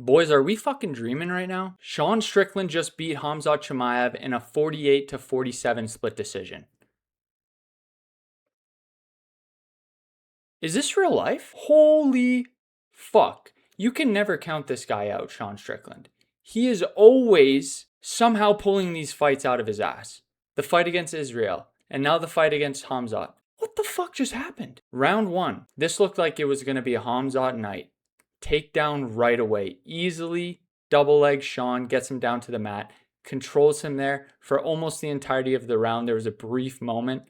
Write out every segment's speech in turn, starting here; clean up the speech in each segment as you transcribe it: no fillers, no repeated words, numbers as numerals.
Boys, are we fucking dreaming right now? Sean Strickland just beat Khamzat Chimaev in a 48-47 split decision. Is this real life? Holy fuck. You can never count this guy out, Sean Strickland. He is always somehow pulling these fights out of his ass. The fight against Israel, and now the fight against Khamzat. What the fuck just happened? Round 1. This looked like it was going to be a Khamzat night. Takedown right away. Easily, double leg Sean, gets him down to the mat, controls him there for almost the entirety of the round. There was a brief moment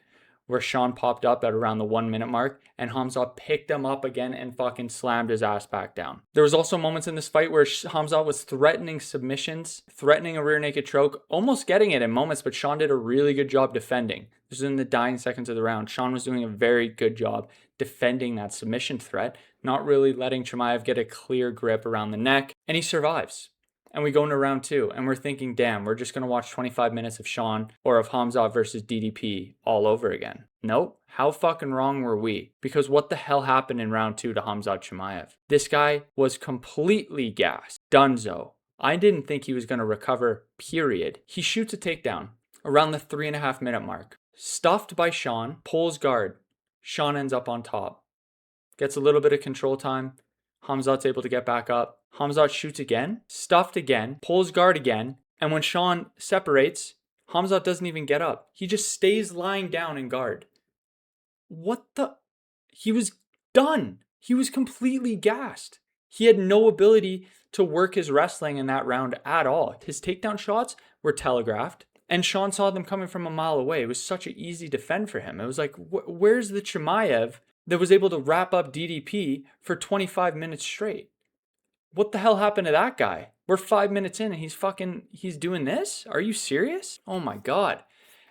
where Sean popped up at around the 1 minute mark and Khamzat picked him up again and fucking slammed his ass back down. There was also moments in this fight where Khamzat was threatening submissions, threatening a rear naked choke, almost getting it in moments, but Sean did a really good job defending. This was in the dying seconds of the round. Sean was doing a very good job defending that submission threat, not really letting Chimaev get a clear grip around the neck, and he survives. And we go into round 2, and we're thinking, damn, we're just going to watch 25 minutes of Sean or of Khamzat versus DDP all over again. Nope. How fucking wrong were we? Because what the hell happened in round 2 to Khamzat Chimaev? This guy was completely gassed. Dunzo. I didn't think he was going to recover, period. He shoots a takedown around the 3.5 minute mark. Stuffed by Sean, pulls guard. Sean ends up on top. Gets a little bit of control time. Khamzat's able to get back up. Khamzat shoots again, stuffed again, pulls guard again, and when Sean separates, Khamzat doesn't even get up. He just stays lying down in guard. What the? He was done. He was completely gassed. He had no ability to work his wrestling in that round at all. His takedown shots were telegraphed, and Sean saw them coming from a mile away. It was such an easy defend for him. It was like, where's the Chimaev that was able to wrap up DDP for 25 minutes straight? What the hell happened to that guy? We're 5 minutes in and he's doing this? Are you serious? Oh my God.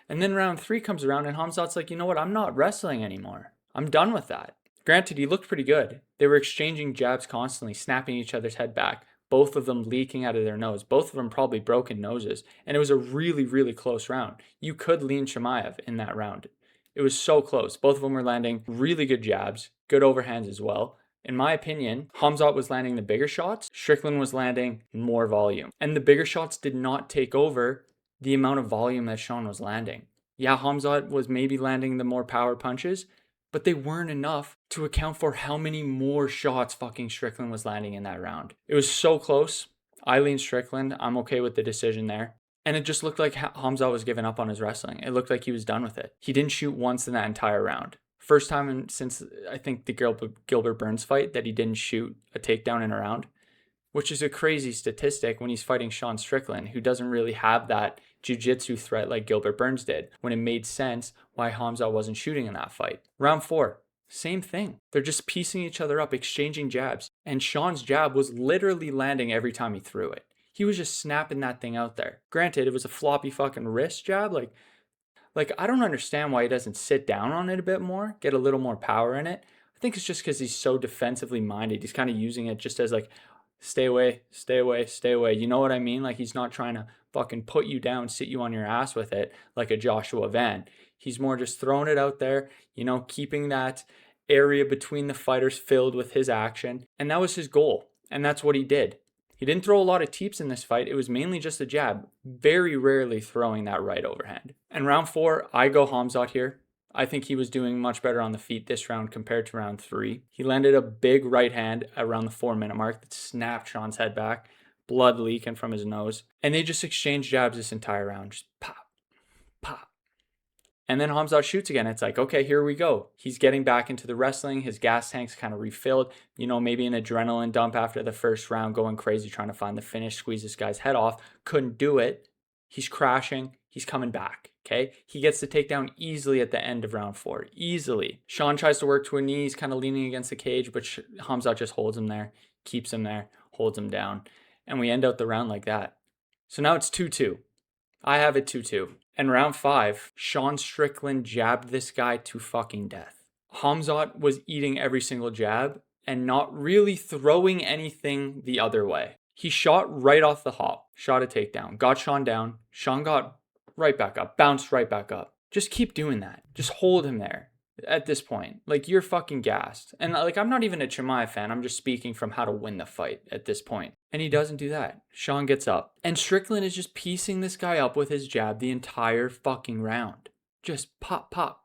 And then round 3 comes around and Khamzat's like, you know what? I'm not wrestling anymore. I'm done with that. Granted, he looked pretty good. They were exchanging jabs constantly, snapping each other's head back, both of them leaking out of their nose, both of them probably broken noses. And it was a really, really close round. You could lean Chimaev in that round. It was so close. Both of them were landing really good jabs, good overhands as well. In my opinion, Khamzat was landing the bigger shots. Strickland was landing more volume. And the bigger shots did not take over the amount of volume that Sean was landing. Yeah, Khamzat was maybe landing the more power punches, but they weren't enough to account for how many more shots fucking Strickland was landing in that round. It was so close. I lean Strickland. I'm okay with the decision there. And it just looked like Khamzat was giving up on his wrestling. It looked like he was done with it. He didn't shoot once in that entire round. First time since, I think, the Gilbert Burns fight that he didn't shoot a takedown in a round, which is a crazy statistic when he's fighting Sean Strickland, who doesn't really have that jiu-jitsu threat like Gilbert Burns did, when it made sense why Khamzat wasn't shooting in that fight. Round 4, same thing. They're just piecing each other up, exchanging jabs, and Sean's jab was literally landing every time he threw it. He was just snapping that thing out there. Granted, it was a floppy fucking wrist jab, like, I don't understand why he doesn't sit down on it a bit more, get a little more power in it. I think it's just because he's so defensively minded. He's kind of using it just as like, stay away, stay away, stay away. You know what I mean? Like, he's not trying to fucking put you down, sit you on your ass with it like a Joshua Van. He's more just throwing it out there, keeping that area between the fighters filled with his action. And that was his goal. And that's what he did. He didn't throw a lot of teeps in this fight. It was mainly just a jab, very rarely throwing that right overhand. And round 4, I go Khamzat here. I think he was doing much better on the feet this round compared to round 3. He landed a big right hand around the 4 minute mark that snapped Sean's head back, blood leaking from his nose. And they just exchanged jabs this entire round, just pop, pop. And then Khamzat shoots again. It's like, okay, here we go. He's getting back into the wrestling. His gas tank's kind of refilled. Maybe an adrenaline dump after the first round, going crazy, trying to find the finish, squeeze this guy's head off. Couldn't do it. He's crashing. He's coming back, okay? He gets the takedown easily at the end of round 4. Easily. Sean tries to work to a knee. He's kind of leaning against the cage, but Khamzat just holds him there, keeps him there, holds him down. And we end out the round like that. So now it's 2-2. I have it 2-2. And round 5, Sean Strickland jabbed this guy to fucking death. Khamzat was eating every single jab and not really throwing anything the other way. He shot right off the hop, shot a takedown, got Sean down. Sean got right back up, bounced right back up. Just keep doing that. Just hold him there. at this point. Like, you're fucking gassed. And like, I'm not even a Chimaev fan. I'm just speaking from how to win the fight at this point. And he doesn't do that. Sean gets up. And Strickland is just piecing this guy up with his jab the entire fucking round. Just pop, pop.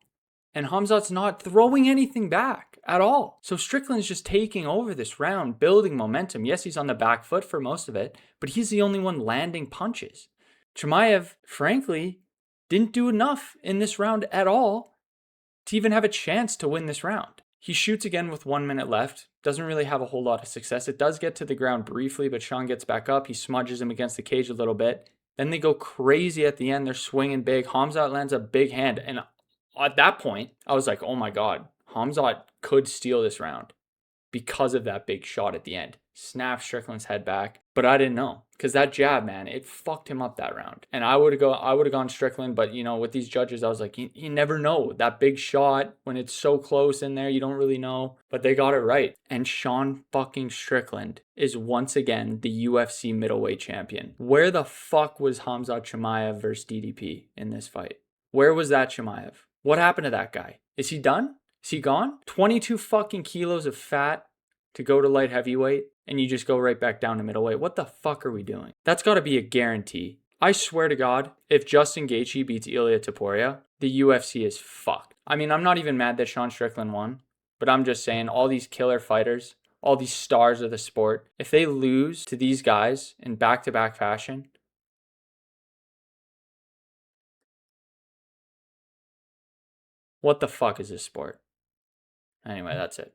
And Khamzat's not throwing anything back at all. So Strickland's just taking over this round, building momentum. Yes, he's on the back foot for most of it, but he's the only one landing punches. Chimaev, frankly, didn't do enough in this round at all to even have a chance to win this round. He shoots again with 1 minute left. Doesn't really have a whole lot of success. It does get to the ground briefly, but Sean gets back up. He smudges him against the cage a little bit. Then they go crazy at the end. They're swinging big. Khamzat lands a big hand. And at that point, I was like, oh my God, Khamzat could steal this round because of that big shot at the end. Snapped Strickland's head back, but I didn't know because that jab, man, it fucked him up that round. And I would have gone Strickland, but you know, with these judges, I was like, you never know. That big shot when it's so close in there, you don't really know. But they got it right. And Sean fucking Strickland is once again the UFC middleweight champion. Where the fuck was Khamzat Chimaev versus DDP in this fight? Where was that Chimaev? What happened to that guy? Is he done? Is he gone? 22 fucking kilos of fat to go to light heavyweight, and you just go right back down to middleweight. What the fuck are we doing? That's got to be a guarantee. I swear to God, if Justin Gaethje beats Ilia Topuria, the UFC is fucked. I mean, I'm not even mad that Sean Strickland won, but I'm just saying all these killer fighters, all these stars of the sport, if they lose to these guys in back-to-back fashion, what the fuck is this sport? Anyway, that's it.